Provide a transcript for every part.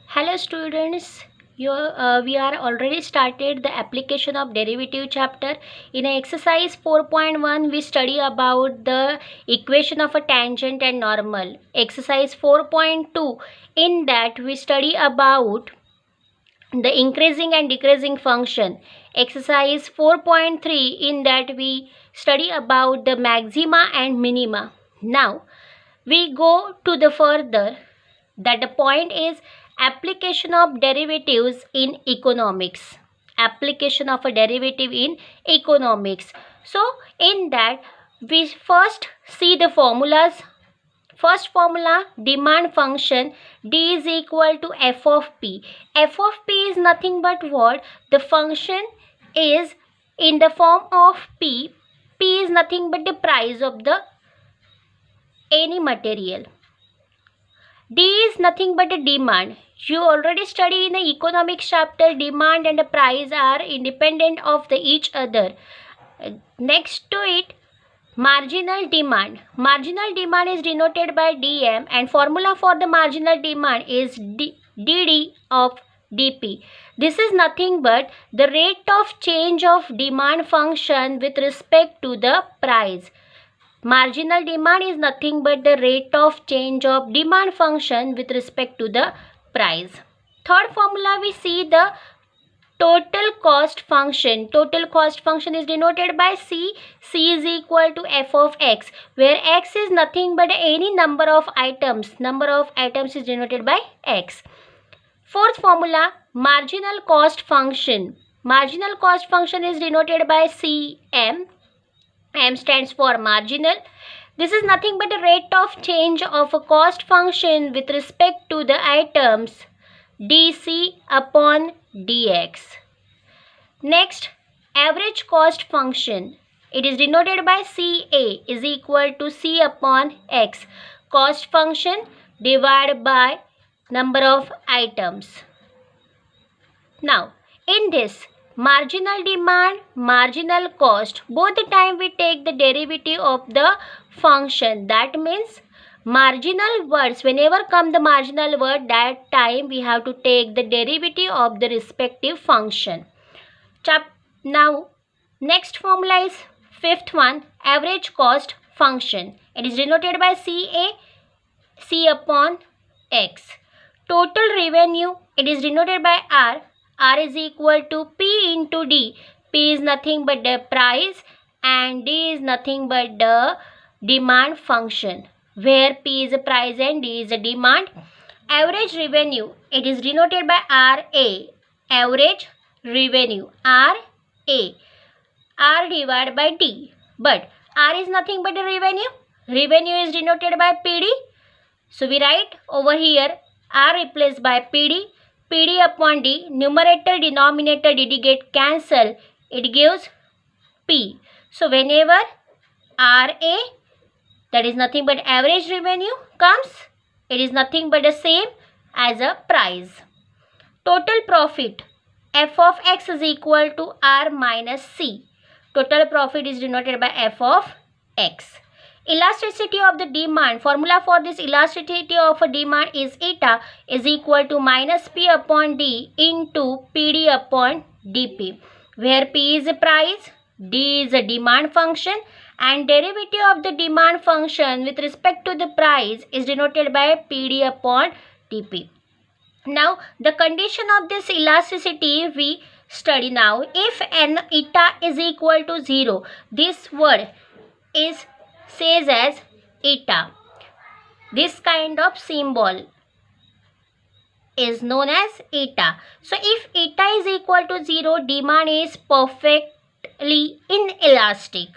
Hello students, we are already started the application of derivative chapter. In exercise 4.1 we study about the equation of a tangent and normal. Exercise 4.2, in that we study about the increasing and decreasing function. Exercise 4.3, in that we study about the maxima and minima. Now we go to the further, that the point is application of derivatives in economics. Application of a derivative in economics. So in that we first see the formulas. First formula, demand function d is equal to f of p. F of p is nothing but what? The function is in the form of p. P is nothing but the price of the any material. D is nothing but a demand. You already study in the economics chapter, demand and the price are independent of each other. Next to it, marginal demand. Marginal demand is denoted by dm, and formula for the marginal demand is dd of dp. This is nothing but the rate of change of demand function with respect to the price. Marginal demand is nothing but the rate of change of demand function with respect to the price. Third formula, we see the total cost function. Total cost function is denoted by C. C is equal to f of x, where x is nothing but any number of items. Number of items is denoted by x. Fourth formula, marginal cost function. Marginal cost function is denoted by Cm. M stands for marginal. This is nothing but a rate of change of a cost function with respect to the items dc upon dx. Next, average cost function. It is denoted by Ca is equal to C upon x. Cost function divided by number of items. Now, in this, marginal demand, marginal cost, both the time we take the derivative of the function. That means marginal words, whenever come the marginal word, that time we have to take the derivative of the respective function. Now next formula is fifth one, average cost function. It is denoted by Ca, C upon x. Total revenue, it is denoted by R. R is equal to P into D. P is nothing but the price and D is nothing but the demand function, where P is a price and D is a demand. Average revenue, it is denoted by RA. Average revenue, RA. R divided by D. But R is nothing but the revenue. Revenue is denoted by PD. So we write over here R replaced by PD. PD upon D, numerator denominator did get cancel, it gives P. So whenever RA, that is nothing but average revenue, comes, it is nothing but the same as a price. Total profit, f of x is equal to R minus C. Total profit is denoted by f of x. Elasticity of the demand, formula for this elasticity of a demand is eta is equal to minus P upon D into PD upon dP, where P is a price, D is a demand function, and derivative of the demand function with respect to the price is denoted by PD upon dP. Now the condition of this elasticity we study now. If n eta is equal to 0, this word is says as eta. This kind of symbol is known as eta. So if eta is equal to 0, demand is perfectly inelastic.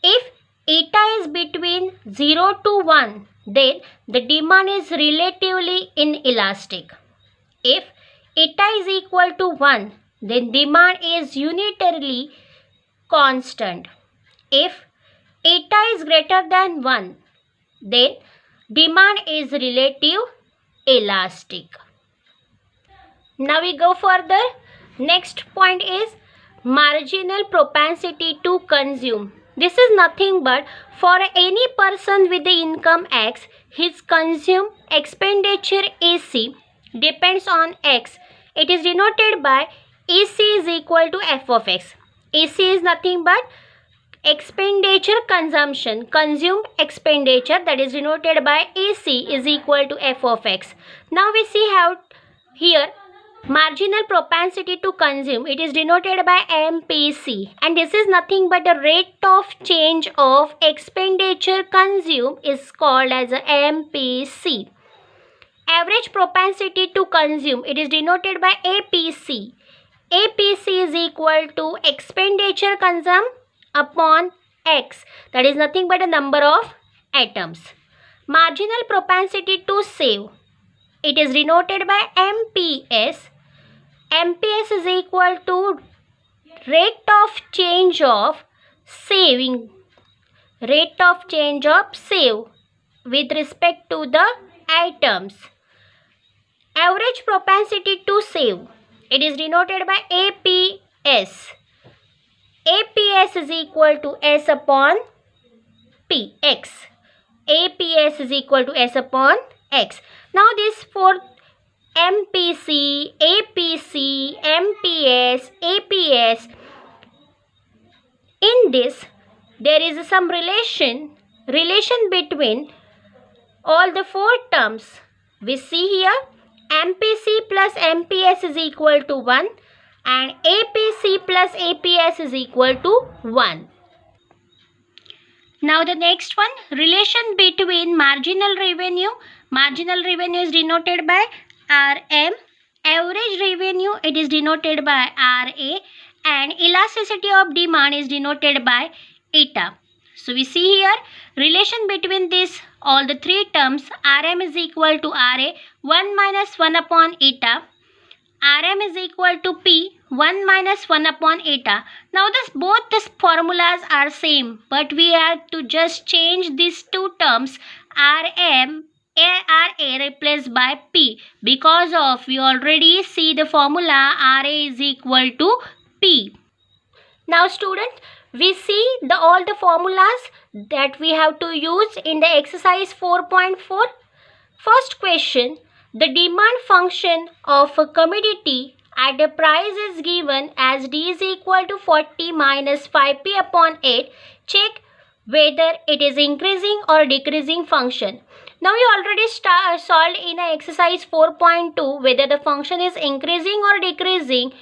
If eta is between 0 to 1, then the demand is relatively inelastic. If eta is equal to 1, then demand is unitarily constant. If eta is greater than 1, then demand is relative elastic. Now we go further. Next point is marginal propensity to consume. This is nothing but for any person with the income X, his consume expenditure is C depends on x, it is denoted by EC is equal to f of x. EC is nothing but expenditure consumption, consumed expenditure, that is denoted by EC is equal to f of x. Now we see how here marginal propensity to consume, it is denoted by MPC, and this is nothing but the rate of change of expenditure consumed is called as a MPC. Average propensity to consume, it is denoted by APC. APC is equal to expenditure consumed upon X, that is nothing but a number of items. Marginal propensity to save, it is denoted by MPS. MPS is equal to rate of change of saving, rate of change of save with respect to the items. Average propensity to save, it is denoted by APS. APS is equal to S upon P, X. APS is equal to S upon X. Now this for MPC, APC, MPS, APS, in this there is some relation between all the four terms. We see here MPC plus MPS is equal to 1 and APC plus APS is equal to 1. Now the next one, relation between marginal revenue. Marginal revenue is denoted by RM. Average revenue, it is denoted by RA, and elasticity of demand is denoted by eta. So we see here relation between this all the three terms. RM is equal to RA, 1 minus 1 upon eta. RM is equal to P, 1 minus 1 upon eta. Now both these formulas are same, but we have to just change these two terms, RM, RA replaced by P, because of we already see the formula RA is equal to P. Now students, we see all the formulas that we have to use in the exercise 4.4. First question, the demand function of a commodity at a price is given as D is equal to 40 minus 5P upon 8. Check whether it is increasing or decreasing function. Now we already solved in exercise 4.2 whether the function is increasing or decreasing.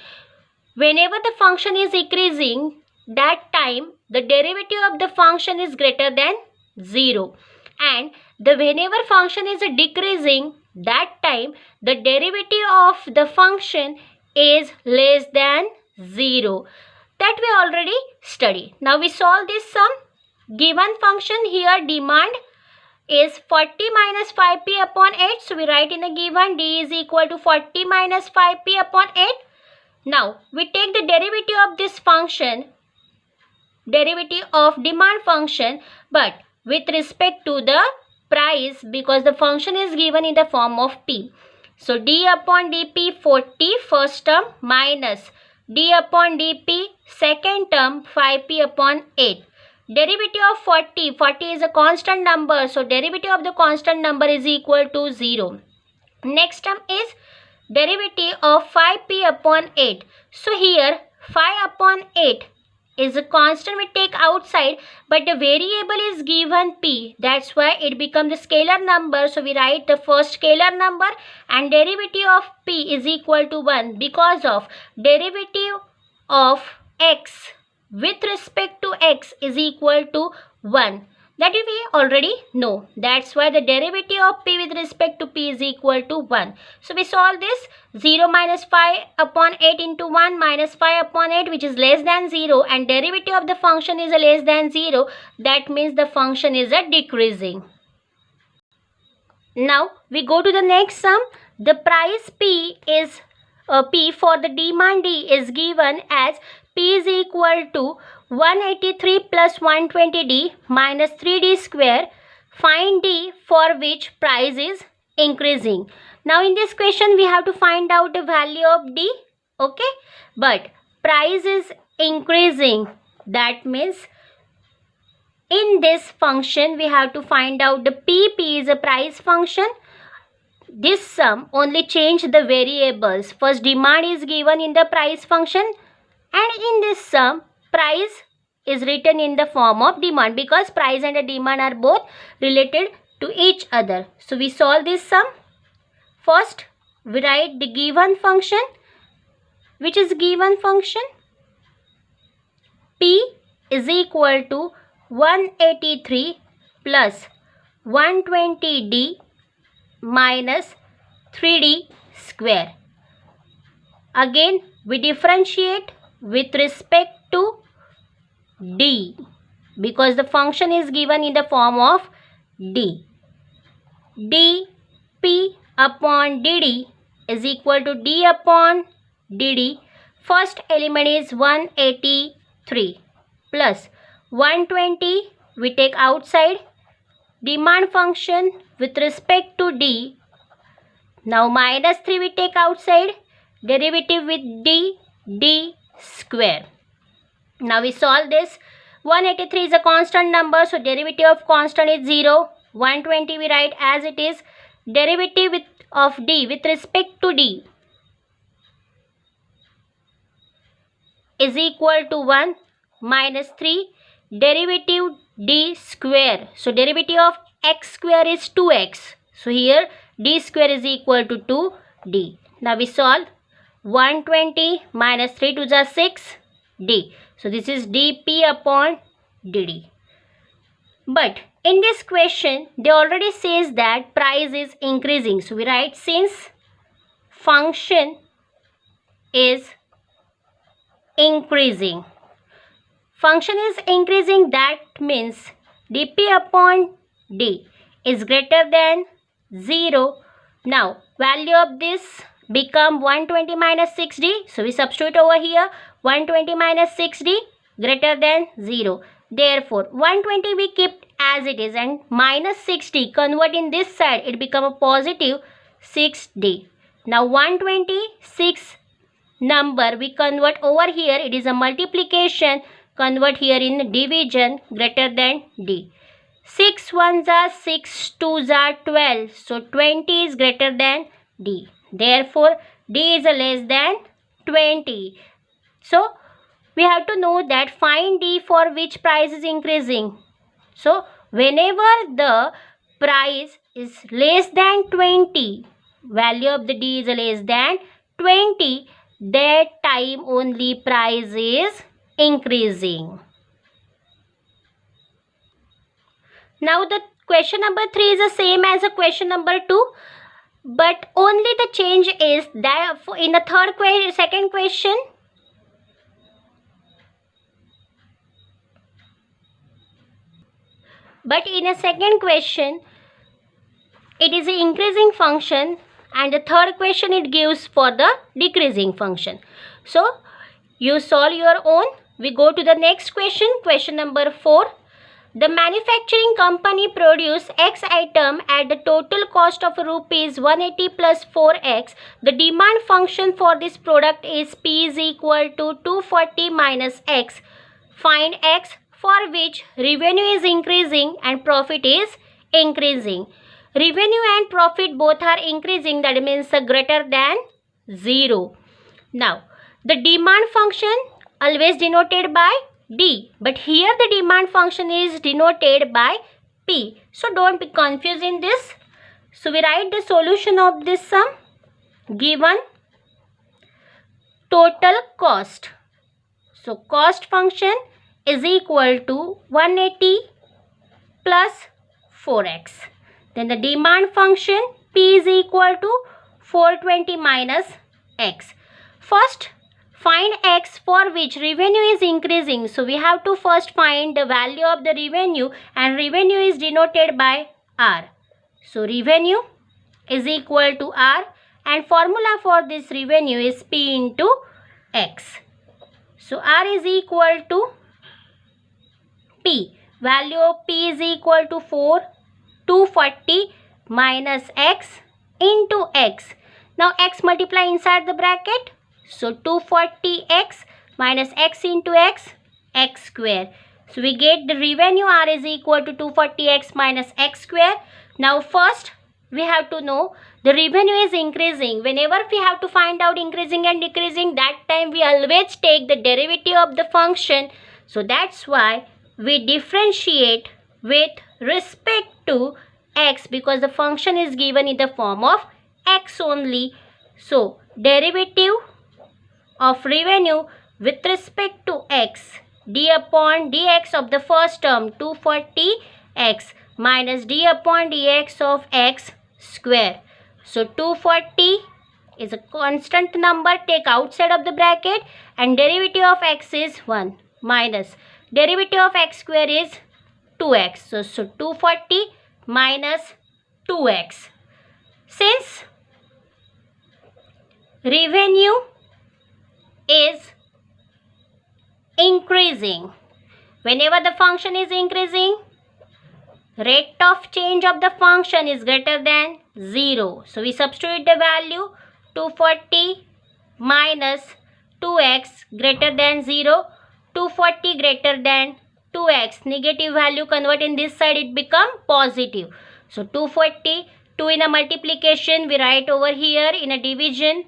Whenever the function is increasing, that time the derivative of the function is greater than 0, and whenever function is decreasing, that time the derivative of the function is less than 0. That we already studied. Now we solve this sum. Given function here, demand is 40 minus 5P upon 8. So we write in the given D is equal to 40 minus 5P upon 8. Now we take the derivative of this function, derivative of demand function, but with respect to the price, because the function is given in the form of P. So D upon dP 40 first term minus D upon dP second term 5P upon 8. Derivative of 40 is a constant number, so derivative of the constant number is equal to 0. Next term is derivative of 5P upon 8. So here 5 upon 8 is a constant we take outside, but the variable is given P. That's why it becomes the scalar number. So we write the first scalar number, and derivative of P is equal to 1 because of derivative of X with respect to X is equal to 1. That we already know. That's why the derivative of P with respect to P is equal to 1. So we solve this. 0 minus 5 upon 8 into 1 minus 5 upon 8, which is less than 0, and derivative of the function is a less than 0. That means the function is a decreasing. Now we go to the next sum. The price P is P for the demand D is given as P is equal to 183 plus 120D minus 3D square. Find D for which price is increasing. Now in this question we have to find out the value of D. Okay, but price is increasing. That means in this function we have to find out the P. P is a price function. this sum only change the variables. First, demand is given in the price function, and in this sum, price is written in the form of demand, because price and the demand are both related to each other. So we solve this sum. First, we write the given function, which is given function P is equal to 183 plus 120D minus 3D square. Again, we differentiate with respect to D, because the function is given in the form of D. dP upon dd is equal to D upon dd. First element is 183 plus 120 we take outside. Demand function with respect to D. Now minus 3 we take outside. Derivative with D square. Now we solve this. 183 is a constant number, so derivative of constant is 0. 120 we write as it is. Derivative of D with respect to D is equal to 1 minus 3. Derivative D square. So derivative of x square is 2x. So here D square is equal to 2D. Now we solve. 120 minus 3 to the 6 D. So this is dP upon dd. But in this question, they already says that price is increasing. So we write, since function is increasing. Function is increasing, that means dP upon D is greater than 0. Now value of this become 120 minus 6D. So we substitute over here. 120 minus 6D greater than 0. Therefore 120 we keep as it is, and minus 6D convert in this side, it become a positive 6D. Now 126 number we convert over here, it is a multiplication, convert here in division, greater than D. 6 ones are 6, 2s are 12. So 20 is greater than D. Therefore D is a less than 20. So we have to know that find D for which price is increasing. So whenever the price is less than 20, value of the D is less than 20, that time only price is increasing. Now the question number 3 is the same as the question number 2, but only the change is that in the second question, but in a second question it is an increasing function, and the third question it gives for the decreasing function. So you solve your own. We go to the next question, question number 4. The manufacturing company produce X item at the total cost of rupees 180 plus 4X. The demand function for this product is P is equal to 240 minus X. Find X for which revenue is increasing and profit is increasing. Revenue and profit both are increasing, that means greater than 0. Now the demand function always denoted by D, but here the demand function is denoted by P. So don't be confused in this. So we write the solution of this sum. Given total cost. So cost function is equal to 180 plus 4x. Then the demand function P is equal to 420 minus X. First, find X for which revenue is increasing. So we have to first find the value of the revenue, and revenue is denoted by R. So revenue is equal to R, and formula for this revenue is P into X. So R is equal to P. Value of P is equal to 240 minus X into X. Now X multiply inside the bracket. So 240x minus x into x, x square. So we get the revenue R is equal to 240x minus x square. Now first we have to know the revenue is increasing. Whenever we have to find out increasing and decreasing, that time we always take the derivative of the function. So that's why we differentiate with respect to x, because the function is given in the form of x only. So derivative of revenue with respect to x, d upon dx of the first term 240x minus d upon dx of x square. So 240 is a constant number, take outside of the bracket, and derivative of x is 1 minus derivative of x square is 2x. So 240 minus 2x. Since revenue is increasing, whenever the function is increasing, rate of change of the function is greater than 0. So we substitute the value 240 minus 2x greater than 0, 240 greater than 2x, negative value convert in this side, it become positive. So 240, 2 in a multiplication we write over here, in a division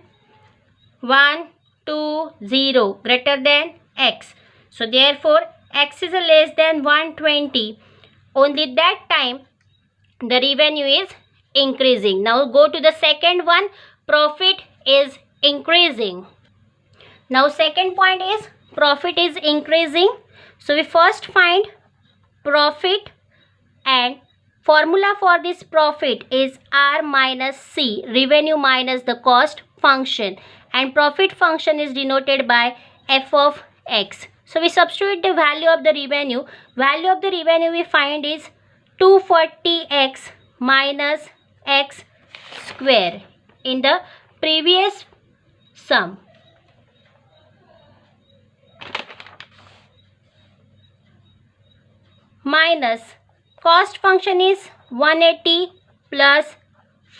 1, 2, 0 greater than x. So therefore x is a less than 120. Only that time the revenue is increasing. Now go to the second one, profit is increasing. Now second point is profit is increasing. So we first find profit, and formula for this profit is R minus C, revenue minus the cost function, and profit function is denoted by f of x. So we substitute the value of the revenue. Value of the revenue we find is 240x minus x square in the previous sum. Minus cost function is 180 plus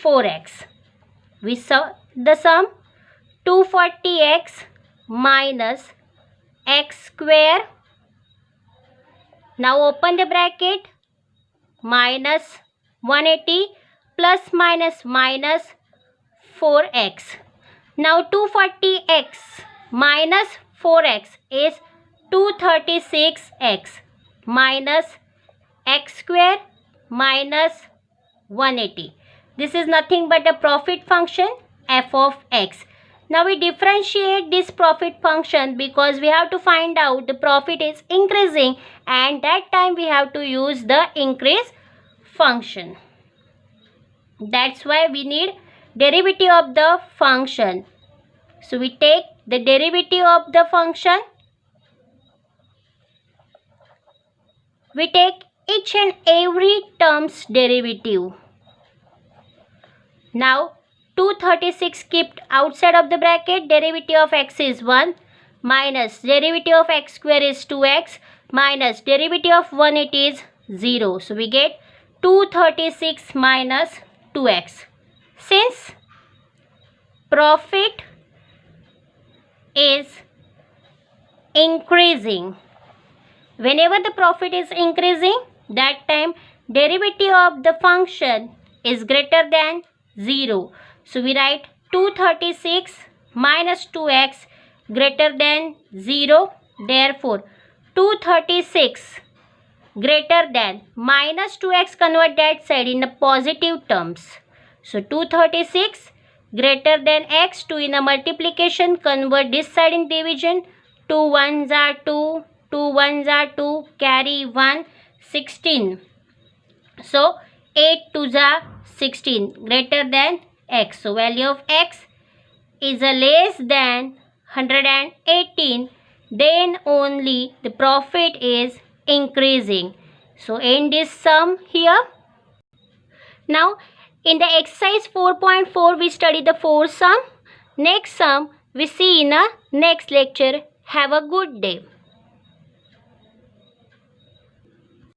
4x. We saw the sum 240x minus x square. Now open the bracket, minus 180 plus minus minus 4x. Now 240x minus 4x is 236x minus x square minus 180. This is nothing but a profit function f of x. Now we differentiate this profit function because we have to find out the profit is increasing, and that time we have to use the increase function. That's why we need derivative of the function. So we take the derivative of the function. We take each and every term's derivative. Now 236 kept outside of the bracket, derivative of x is 1 minus derivative of x square is 2x minus derivative of 180 is 0. So we get 236 minus 2x. Since profit is increasing, whenever the profit is increasing, that time derivative of the function is greater than 0. So we write 236 minus 2x greater than 0. Therefore 236 greater than minus 2x, convert that side in the positive terms. So 236 greater than x, 2 in a multiplication, convert this side in division, 2 1s are 2, 2 1s are 2, carry 1, 16. So 8 2s are 16 greater than x. So value of x is a less than 118, then only the profit is increasing. So end this sum here. Now in the exercise 4.4 we study the fourth sum. Next sum we see in a next lecture. Have a good day.